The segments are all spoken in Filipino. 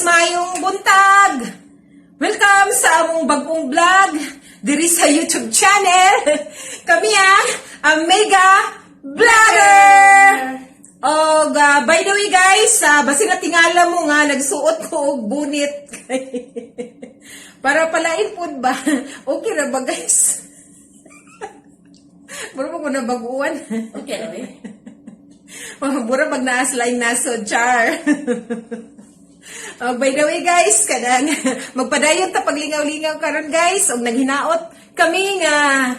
mayong buntag! Welcome sa among bagong vlog diri sa YouTube channel. Kami ang Mega Vlogger! O, by the way guys, basi na tingala mo nga, nagsuot ko og bunit. Para palain po ba? Okay na ba guys? Mura mo ko na baguan. Okay na ba? Mura pag naaslaing nasod, char. By the way guys, kadang magpadayon ta paglingaw-lingaw karon guys, og naghinaot kami nga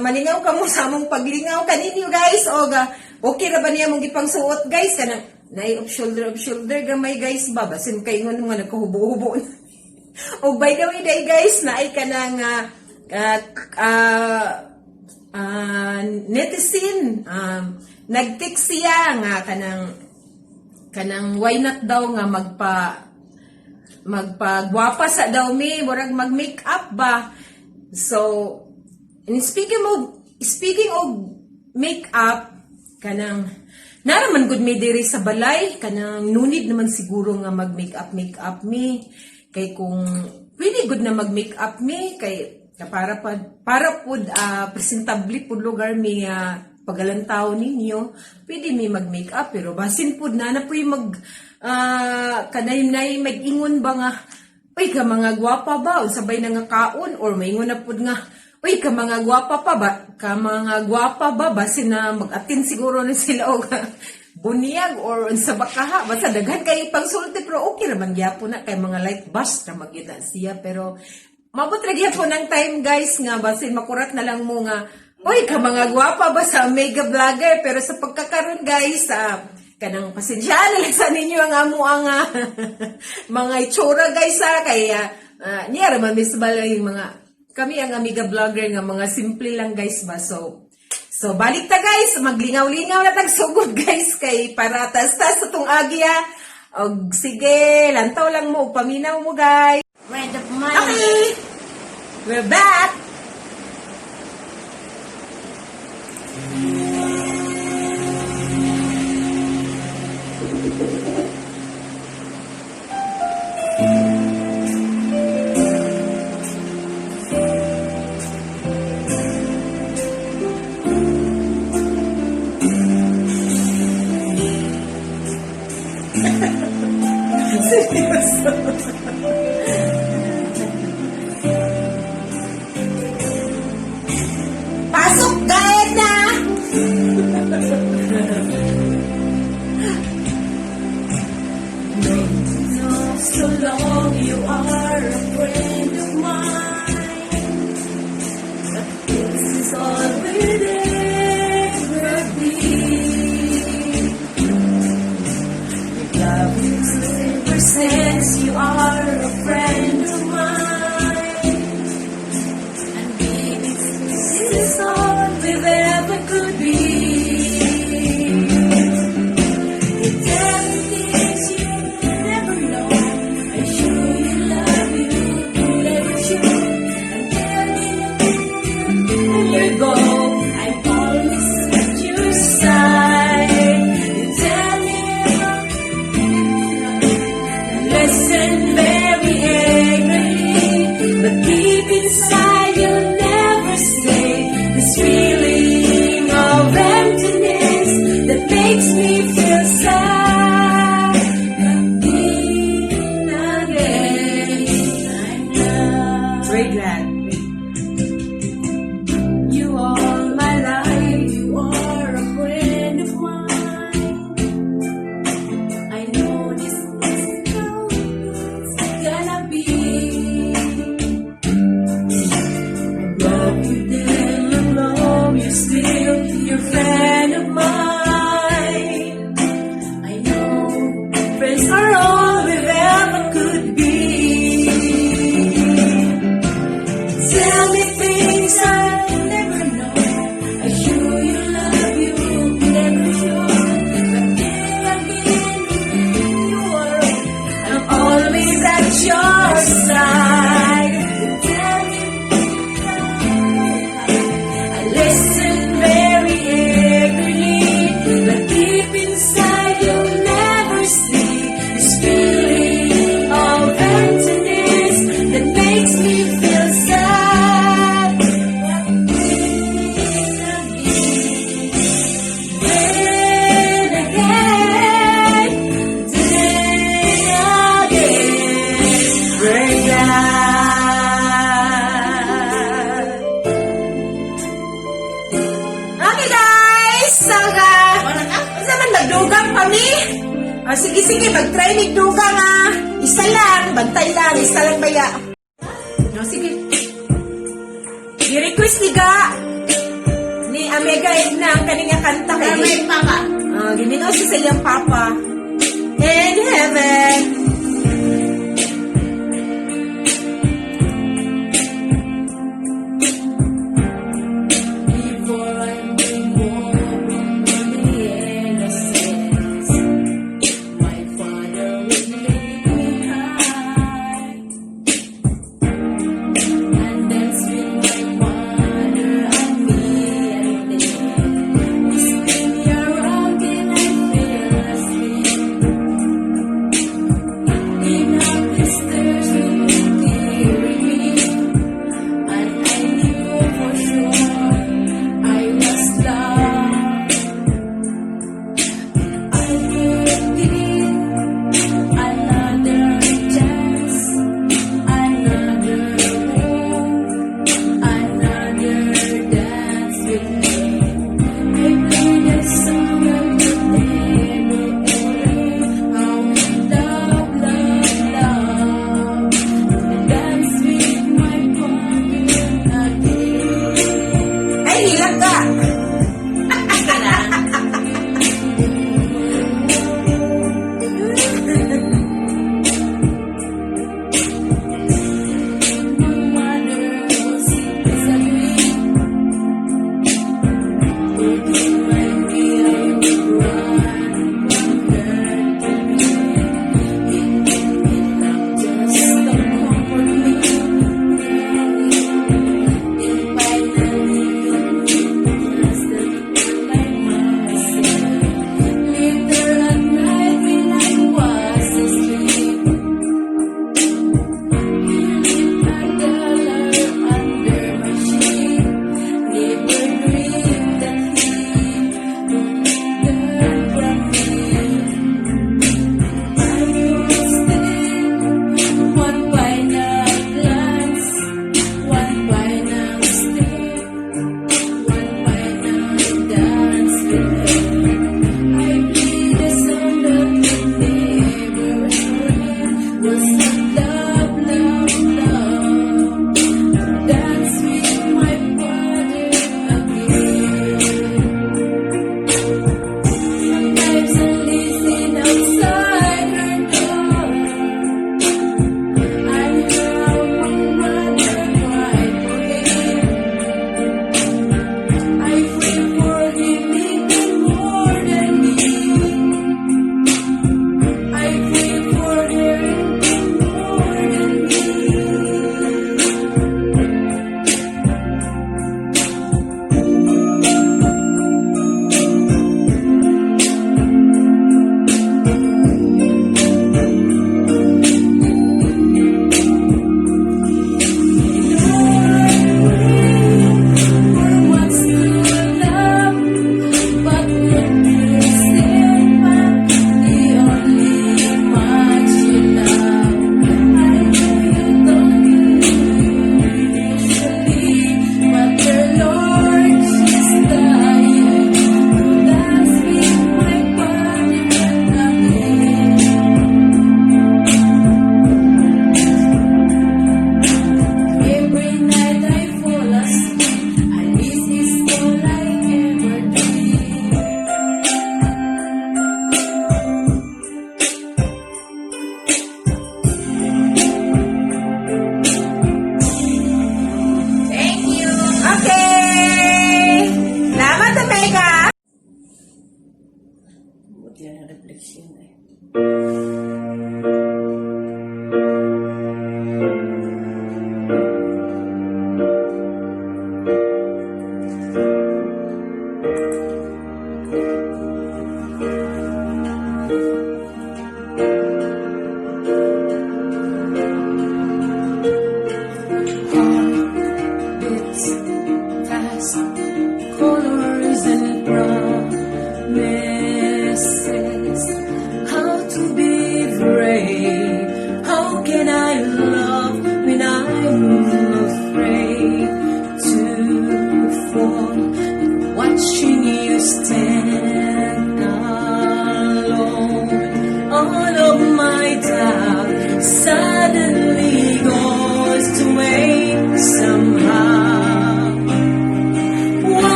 malingaw kamo sa among paglingaw kaninyo guys, og okay ra ba niya mong gipangsuot guys, kanang nay of shoulder gamay guys ba, basin kay ngon nga nagkahubo-hubo. Og by the way day guys, naay kanang netizen nag-text siya nga kanang why not daw nga magpagwapa sa daw mi, murag mag-make up ba. So speaking of make up, kanang naraman gud mi diri sa balay, kanang nunid naman siguro nga mag-make up mi, kay kung pwede good na mag-make up mi, kay para pud presentable pud lugar mi pagalantaw ninyo, pwede mi mag-make up, pero basin pud na po yung kanay mag-ingon ba nga, uy ka mga gwapa ba, o sabay na nga kaon, or maingon na pud nga, uy ka mga gwapa ba, basin na mag-attend siguro na sila o buniyag, or sa bakaha, basta daghan kayo pang sulti, pero okay naman gyapo na, kay mga light bus na magkita siya, pero mabot lagi po ng time guys nga, basin makurat na lang mo nga, uy, ka mga gwapa ba sa Mega Vlogger? Pero sa pagkakaroon guys, kanang pasensya na lang sa ninyo ang amo ang mga itsura guys kaya niya raman misbal yung mga, kami ang Mega Vlogger nga mga simple lang guys ba. So balik ta guys, maglingaw-lingaw na tagsugod guys, kay para tas-tas sa tong agya. Og sige, lantaw lang mo, paminaw mo guys. Red of money. Okay, we're back. Pasok gayet na! So long you are a friend of mine. But this is all we'll ever be. With love you ever since you are a friend of mine. And baby, this is all we'll ever could be. With everything you never know, I show you love you, let it show. And tell me when you go, I'm always at your side. You tell me listen very angry. Sige, mag-try ni Duga nga. Isa lang, bantay lang, isa lang baya. Sige. I-request ni Ga. Ni Amega Edna, ang kaninga kanta kay May papa. Ginino si sa iyang papa. In heaven. Before I knew more from the innocence, my father would make me high. And that's when my mother and me and then we spin me around and I fell asleep.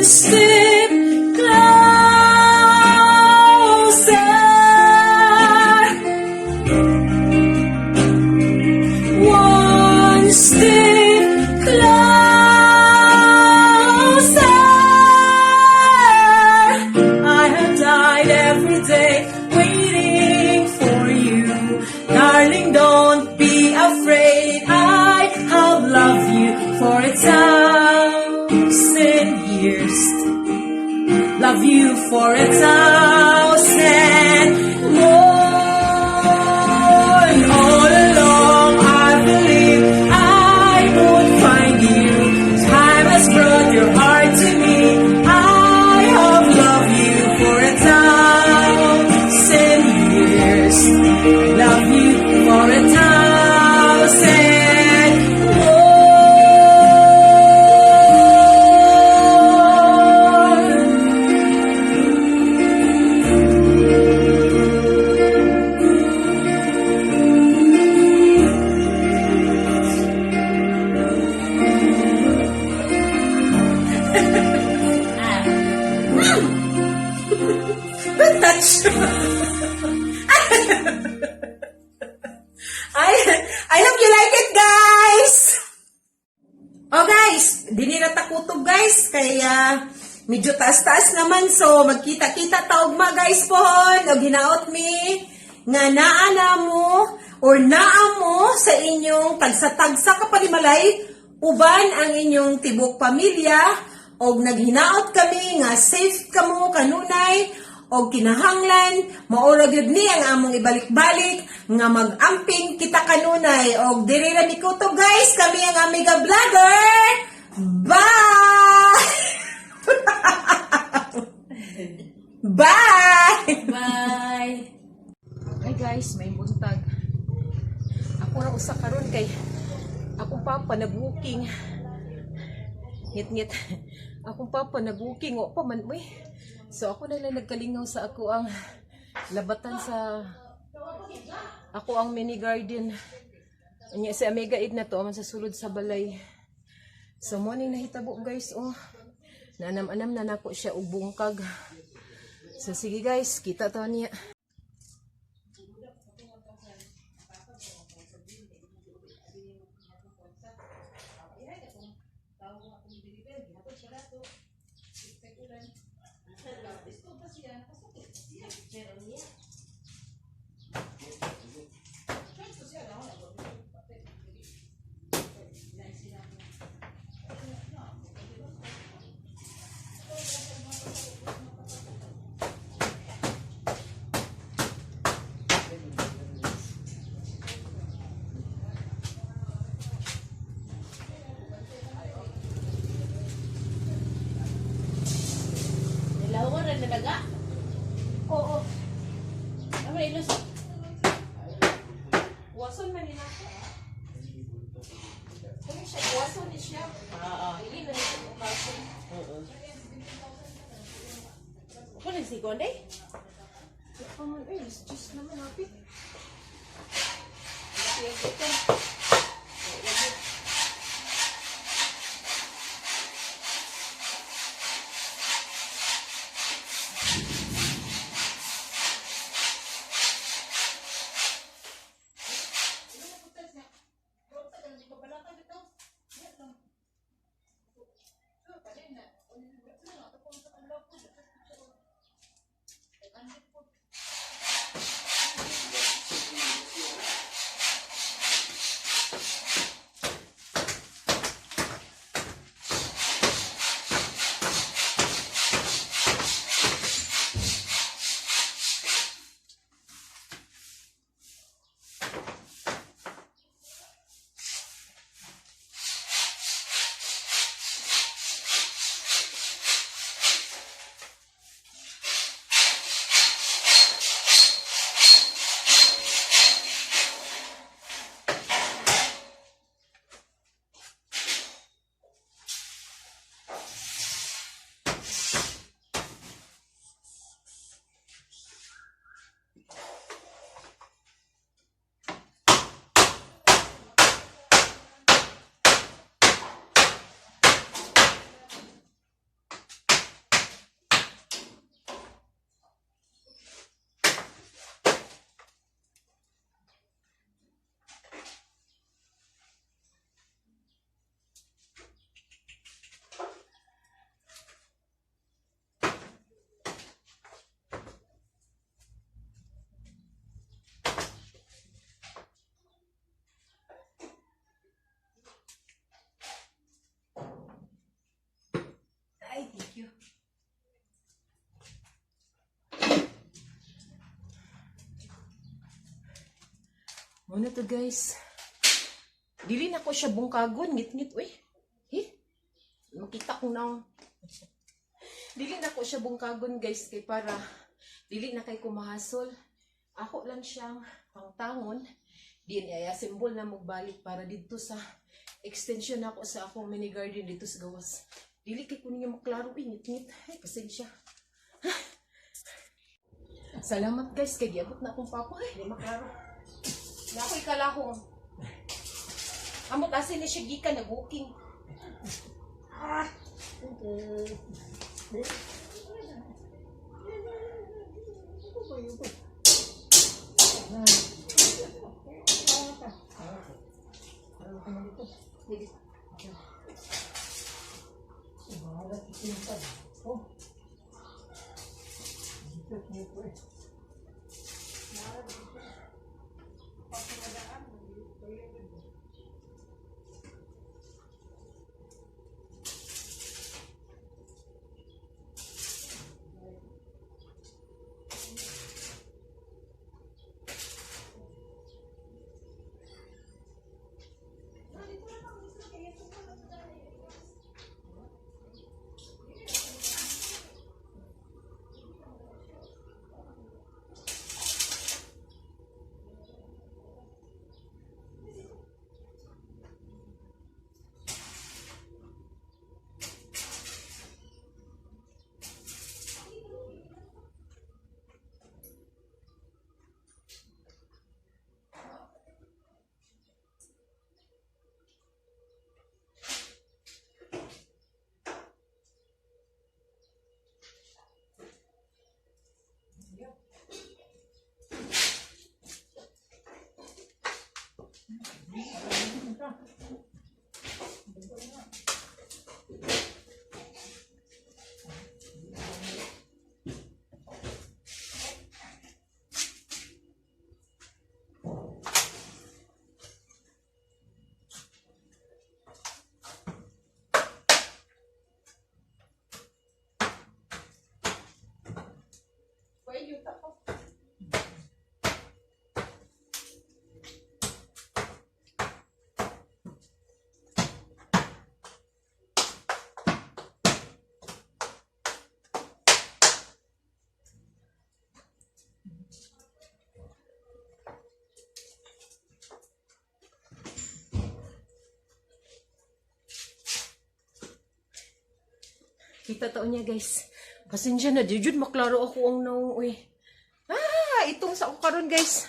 step closer. One step closer. I have died every day waiting for you. Darling, don't be afraid. I have loved you for 1,000 years. Love you for 1,000 more. All along I believe I would find you. Time has brought your heart to me. I have loved you for 1,000 years. Love you for 1,000 more. Touch. I hope you like it, guys. Oh, guys, dinira ta kutob, guys. Kaya medyo taas-taas naman. So, magkita-kita taugma, guys, pohon. O ginaot mi nga naana mo or naa mo sa inyong tagsa-tagsa ka palimalay uban ang inyong tibok pamilya o naghinaot kami nga safe kamo kanunay o kinahanglan maura gyud ni ang among ibalik-balik nga mag-amping kita kanunay og diri ra mi kutob, guys, kami ang Amiga Vlogger. Bye. Bye. Bye! Hi guys, may buntag. Ako ra usa karon kay akong papa nag-booking. Ngit-ngit. Akong papa nag-booking o pa man uy. So ako na lang nagkalingaw sa ako ang labatan sa ako ang mini garden. Anya sa Amiga Id na to man sa sulod sa balay. So mo ning nahitabo, guys, oh. Nanam-anam na nako siya og bungkag. So sige, guys, kita to niya. Dalawa rin na daga? Oo. Ano ilos? Wason man nila ko. Kung siya wason ni siya. Oo. Ili na siya wason. Oo. Ako rin si Konde? Paman, just naman happy. Ano to guys? Dili na ko siya bungkagon, ngit-ngit, uy. Makita ko na. Dili na ko siya bungkagon guys, kay para dili na kay kumahasol. Ako lang siyang pangtangon. Di niya symbol na magbalik para dito sa extension ako sa akong mini garden dito sa gawas. Dili kay ko niya maklaro, ngit-ngit. Ay, pasensya. Salamat guys, kay giabot na akong papa. Ay, di maklaro. Na ako'y kalahong. Amot asin ni siya gikan, nag-walking. Kita taon niya guys. Pasensya na, jud maklaro ako ang naong, uy. Itong sa ako karon guys.